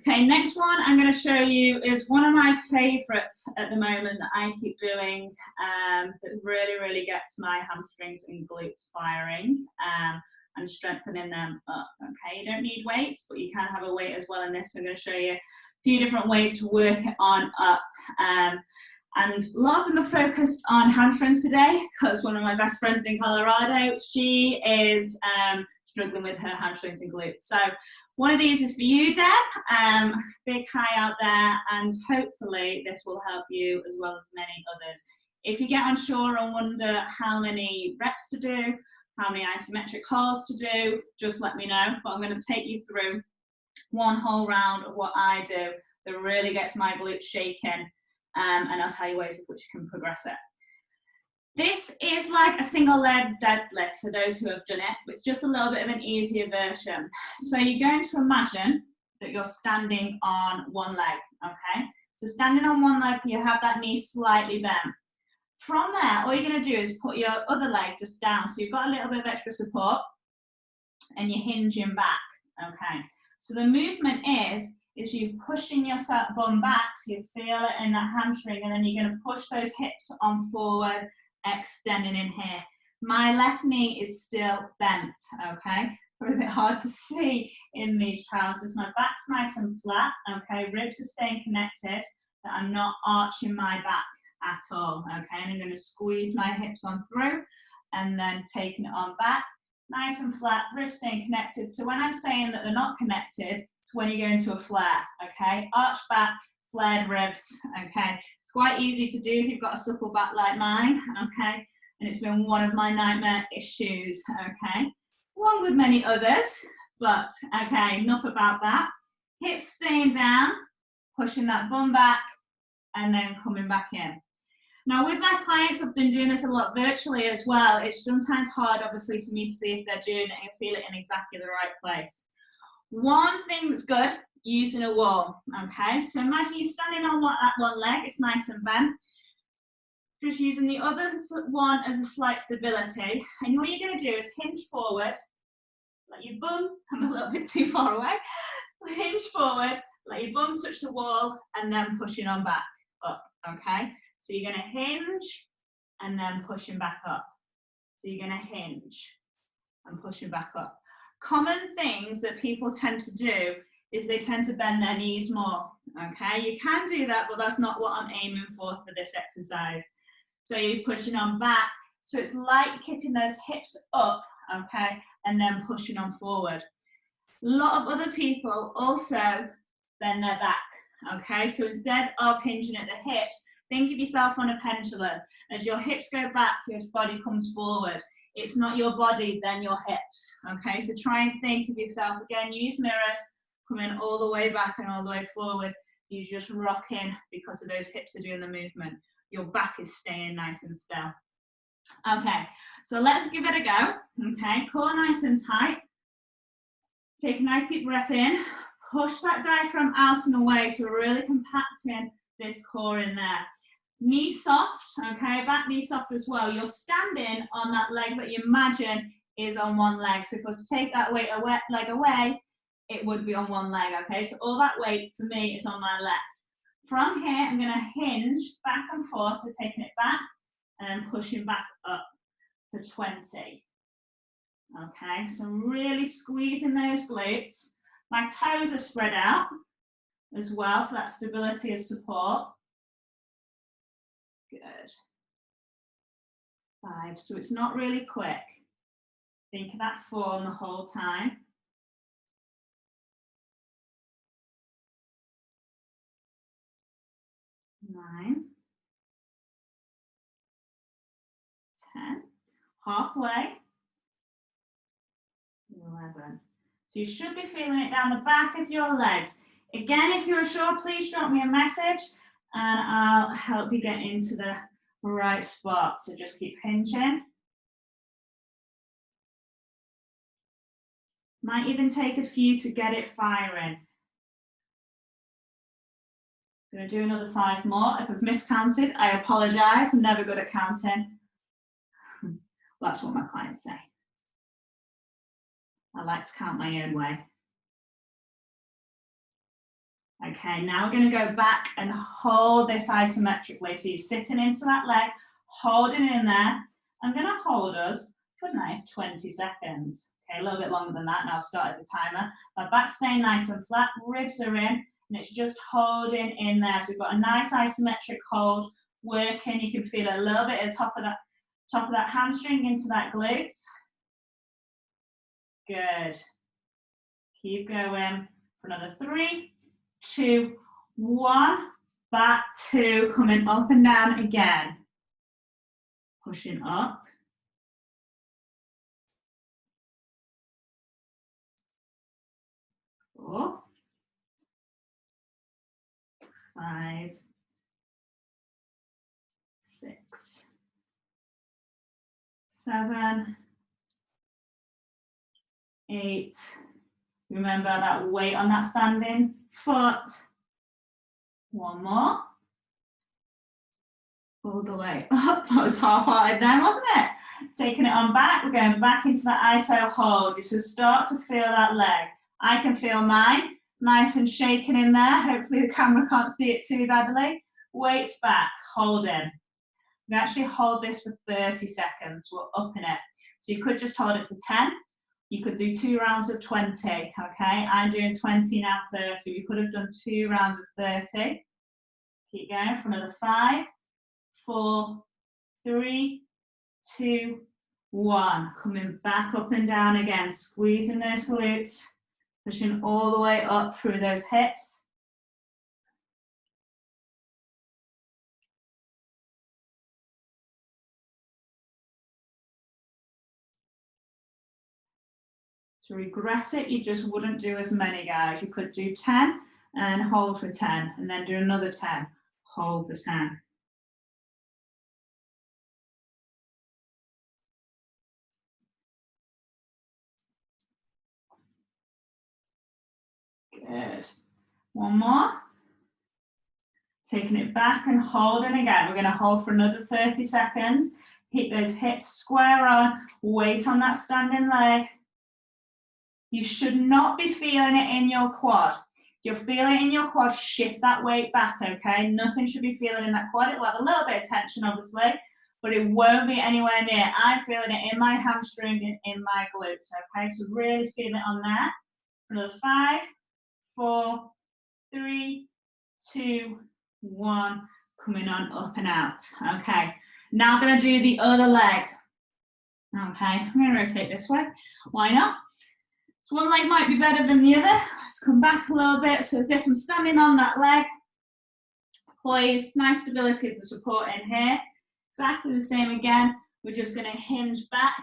Okay, next one I'm going to show you is one of my favorites at the moment that I keep doing that really, really gets my hamstrings and glutes firing and strengthening them up. Okay, you don't need weights, but you can have a weight as well in this. So I'm going to show you a few different ways to work it on up. And a lot of them are focused on hamstrings today because one of my best friends in Colorado, she is struggling with her hamstrings and glutes. So one of these is for you, Deb. Big hi out there, and hopefully this will help you as well as many others. If you get unsure and wonder how many reps to do, how many isometric holds to do, just let me know. But I'm going to take you through one whole round of what I do that really gets my glutes shaking, and I'll tell you ways in which you can progress it. This is like a single leg deadlift for those who have done it. It's just a little bit of an easier version. So you're going to imagine that you're standing on one leg, okay? So standing on one leg, you have that knee slightly bent. From there, all you're going to do is put your other leg just down. So you've got a little bit of extra support and you're hinging back, okay? So the movement is you pushing your bum back so you feel it in that hamstring, and then you're going to push those hips on forward, extending in here. My left knee is still bent, okay? Probably a bit hard to see in these trousers. My back's nice and flat, okay? Ribs are staying connected, but I'm not arching my back at all, okay? And I'm going to squeeze my hips on through and then taking it on back. Nice and flat, ribs staying connected. So when I'm saying that they're not connected, it's when you go into a flare, okay? Arch back, flared ribs, okay? It's quite easy to do if you've got a supple back like mine, okay? And it's been one of my nightmare issues, okay? Along with many others, but okay, enough about that. Hips staying down, pushing that bum back, and then coming back in. Now with my clients, I've been doing this a lot virtually as well. It's sometimes hard, obviously, for me to see if they're doing it and feel it in exactly the right place. One thing that's good, using a wall, okay? So imagine you're standing on that one leg, it's nice and bent. Just using the other one as a slight stability. And what you're going to do is hinge forward, let your bum, I'm a little bit too far away, hinge forward, let your bum touch the wall, and then pushing on back up, okay? So you're going to hinge and then pushing back up. So you're going to hinge and pushing back up. Common things that people tend to do is they tend to bend their knees more, okay? You can do that, but that's not what I'm aiming for this exercise. So you're pushing on back. So it's like kicking those hips up, okay? And then pushing on forward. A lot of other people also bend their back, okay? So instead of hinging at the hips, think of yourself on a pendulum. As your hips go back, your body comes forward. It's not your body, then your hips, okay? So try and think of yourself, again, use mirrors, coming all the way back and all the way forward. You just rock in because of those hips are doing the movement. Your back is staying nice and still. Okay, so let's give it a go, okay? Core nice and tight. Take a nice deep breath in. Push that diaphragm out and away, so we're really compacting this core in there. Knee soft, okay, back knee soft as well. You're standing on that leg that you imagine is on one leg. So if I was to take that weight leg away, it would be on one leg, okay? So all that weight for me is on my left. From here, I'm gonna hinge back and forth, so taking it back and pushing back up for 20. Okay, so I'm really squeezing those glutes. My toes are spread out as well for that stability of support. Good. 5, so it's not really quick. Think of that form the whole time. 9, 10, halfway, 11. So you should be feeling it down the back of your legs. Again, if you're unsure, please drop me a message and I'll help you get into the right spot. So just keep hinging. Might even take a few to get it firing. I'm going to do another 5 more. If I've miscounted, I apologize. I'm never good at counting. That's what my clients say. I like to count my own way. Okay, now we're going to go back and hold this isometrically. So you're sitting into that leg, holding in there. I'm going to hold us for a nice 20 seconds. Okay, a little bit longer than that. Now I've started the timer. My back's staying nice and flat, ribs are in, and it's just holding in there. So we've got a nice isometric hold working. You can feel a little bit at the top of that hamstring into that glute. Good. Keep going for another 3, 2, 1. Back to coming up and down again. Pushing up. 4, 5, 6, 7, 8. Remember that weight on that standing foot. 1 more. All the way up. That was half-hearted then, wasn't it? Taking it on back. We're going back into that iso hold. You should start to feel that leg. I can feel mine. Nice and shaking in there. Hopefully the camera can't see it too badly. Weights back. Hold in. We actually hold this for 30 seconds. We're up in it. So you could just hold it for 10. You could do 2 rounds of 20, okay? I'm doing 20 now, 30. We could have done 2 rounds of 30. Keep going for another 5, 4, 3, 2, 1. Coming back up and down again, squeezing those glutes, pushing all the way up through those hips. To regress it, you just wouldn't do as many, guys. You could do 10 and hold for 10, and then do another 10, hold for 10. Good. 1 more. Taking it back and holding again. We're going to hold for another 30 seconds. Keep those hips square on. Weight on that standing leg. You should not be feeling it in your quad. If you're feeling it in your quad, shift that weight back, okay? Nothing should be feeling in that quad. It'll have a little bit of tension, obviously, but it won't be anywhere near. I'm feeling it in my hamstring and in my glutes, okay? So really feel it on there. Another 5, 4, 3, 2, 1. Coming on up and out. Okay. Now I'm going to do the other leg. Okay. I'm going to rotate this way. Why not? So one leg might be better than the other. Just come back a little bit, so as if I'm standing on that leg. Poise, nice stability of the support in here. Exactly the same again. We're just going to hinge back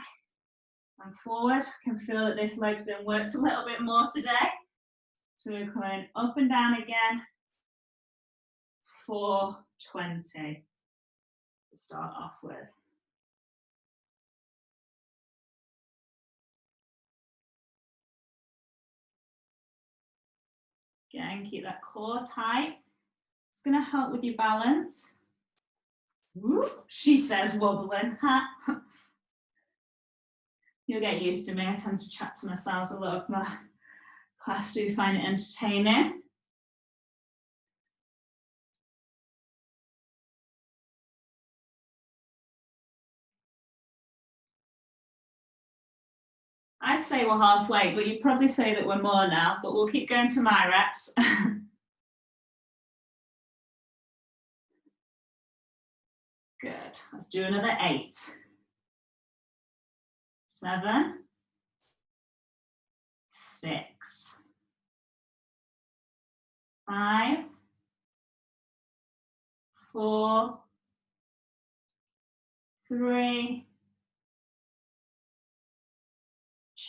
and forward. I can feel that this leg's been worked a little bit more today. So we're going up and down again for 20 to start off with. Again, keep that core tight. It's going to help with your balance. Woo, she says wobbling. You'll get used to me. I tend to chat to myself a lot. My class do find it entertaining. I'd say we're halfway, but you'd probably say that we're more now, but we'll keep going to my reps. Good. Let's do another 8. 7, 6, 5, 4, 3,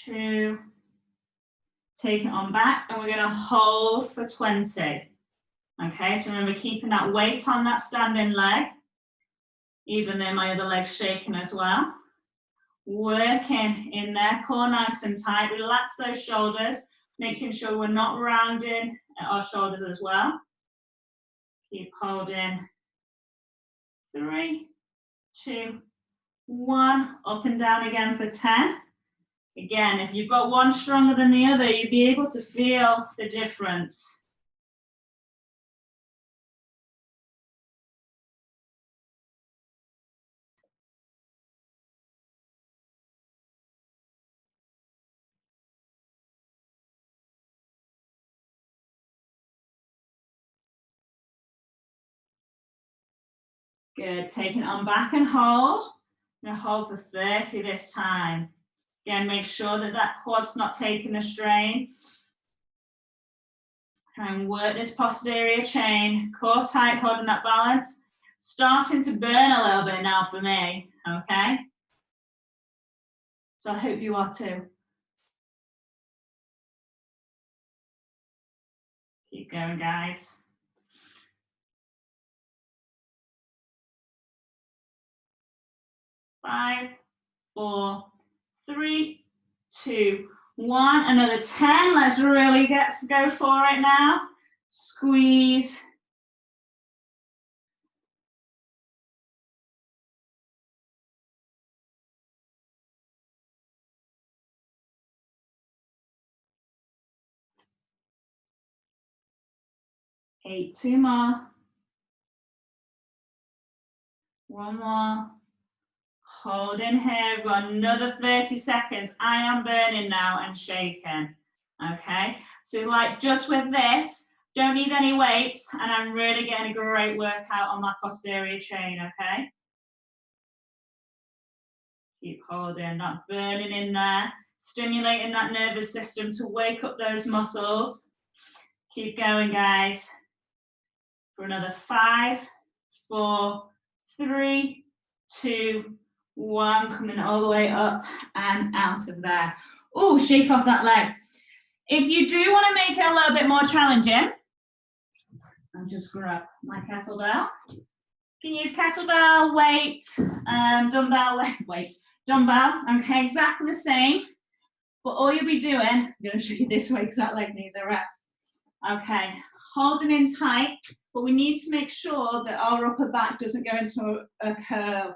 2, take it on back, and we're going to hold for 20. Okay, so remember keeping that weight on that standing leg, even though my other leg's shaking as well. Working in there, core nice and tight. Relax those shoulders, making sure we're not rounding our shoulders as well. Keep holding. 3, 2, 1. Up and down again for 10. Again, if you've got one stronger than the other, you'll be able to feel the difference. Good, take it on back and hold. I'm gonna hold for 30 this time. Again, make sure that that quad's not taking a strain. Try and work this posterior chain, core tight, holding that balance. Starting to burn a little bit now for me, okay? So I hope you are too. Keep going, guys. 5, 4, 3, 2, 1. Another 10. Let's really go for it now. Squeeze. Eight, 2 more. 1 more. Hold in here. We've got another 30 seconds. I am burning now and shaking. Okay, so like just with this, don't need any weights, and I'm really getting a great workout on my posterior chain, okay? Keep holding, not burning in there, stimulating that nervous system to wake up those muscles. Keep going, guys. For another 5, 4, 3, 2, 1. Coming all the way up and out of there. Oh, shake off that leg. If you do want to make it a little bit more challenging, I'll just grab my kettlebell. You can use kettlebell, weight, dumbbell, weight, dumbbell. Okay, exactly the same. But all you'll be doing, I'm going to show you this way because that leg needs a rest. Okay, holding in tight, but we need to make sure that our upper back doesn't go into a curve,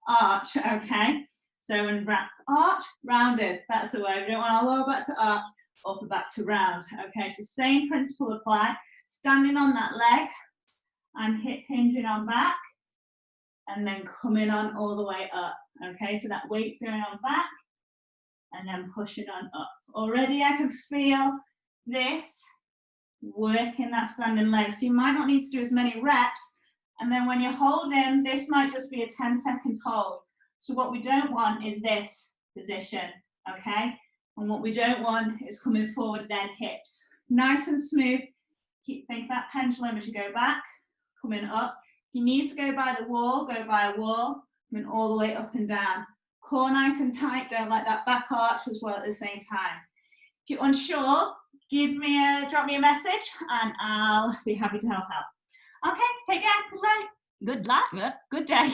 arch, okay? So when arch, rounded, that's the way. We don't want our lower back to arch, upper back to round, okay? So same principle apply. Standing on that leg, I'm hip hinging on back, and then coming on all the way up, okay? So that weight's going on back, and then pushing on up. Already I can feel this working that standing leg. So you might not need to do as many reps, and then when you're holding, this might just be a 10-second hold. So what we don't want is this position, okay? And what we don't want is coming forward, then hips. Nice and smooth. Think that pendulum as you go back, coming up. If you need to go by the wall, go by a wall, coming all the way up and down. Core nice and tight, don't let that back arch as well at the same time. If you're unsure, drop me a message and I'll be happy to help out. Okay, take care. Good luck. Good day.